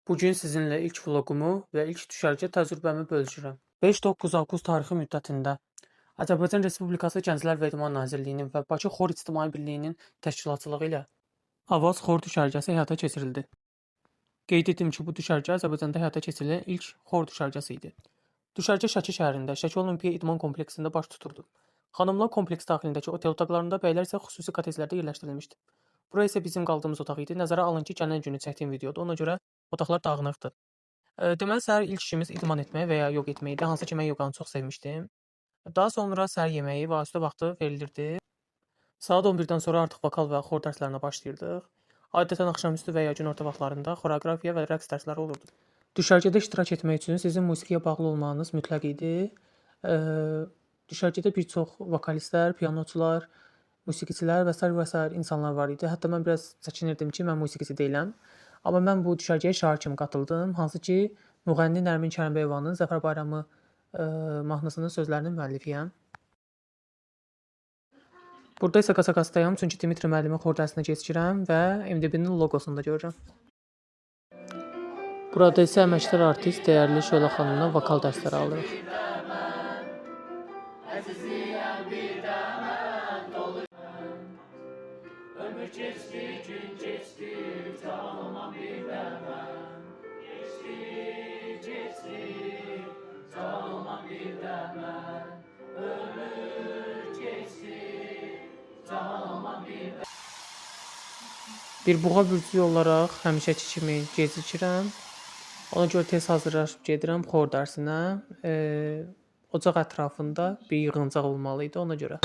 Bugün sizinlə ilk vloqumu və ilk düşərgə təcrübəmi bölüşürəm. 5-9 avqust tarixi müddətində Azərbaycan Respublikası Gənclər və İdman Nazirliyinin və Bakı Xor İctimai Birliyinin təşkilatçılığı ilə Avaz Xor düşərgəsi həyata keçirildi. Qeyd etdim ki, bu düşərgə Azərbaycanda həyata keçirilən ilk xor düşərgəsi idi. Düşərgə Şəki şəhərində, Şəki Olimpiya İdman kompleksində baş tuturdu. Xanımlar kompleks daxilindəki otel otaqlarında, bəylər isə xüsusi koteclərdə yerləşdirilmişdi. Bura isə bizim qaldığımız otaq idi. Nəzərə alın ki, gələn günü çəkdiyim videoda, ona görə otaqlar dağınıqdır. Deməli, səhər ilk işimiz idman etmək və ya yoga etmək idi. Hansı ki, mən yoganı çox sevmişdim. Daha sonra səhər yeməyi və asüdə vaxtı verilirdi. Saat 11-dən sonra artıq vokal və xor dərslərinə başlayırdıq. Adətən axşamüstü və ya günorta vaxtlarında xoreografiya və rəqs dərsləri olurdu. Düşərgədə iştirak etmək üçün sizin musiqiyə bağlı olmanız mütləq idi. Düşərgədə bir çox vokalistlər, pianoçular, musiqiçilər və s. insanlar var idi. Hətta mən biraz çəkinirdim ki, mən musiqiçi deyiləm. Amma mən bu düşərgəyə şair kimi qatıldım. Hansı ki, müğənni Nərmin Kərimbəyevanın Zəfər Bayramı mahnısının sözlərinin müəllifiyəm. Burada isə qasa-qasdayam, çünki Dimitri müəllimin xor dərsinə keçirəm və MDB-nin loqosunu da görürəm. Burada isə əməkdar artist dəyərli Şölə xanımdan vokal dərsləri alırıq. Ömür keçdi, gün keçdi, can olmam bir dəmən. Keçdi, can olmam bir dəmən. Ömür keçdi, can olmam bir dəmən. Bir buğa bürcü olaraq həmişəki kimi gecikirəm. Ona görə tez hazırlaşıb gedirəm xor dərsinə. Ocaq ətrafında bir yığıncaq olmalı idi, ona görə.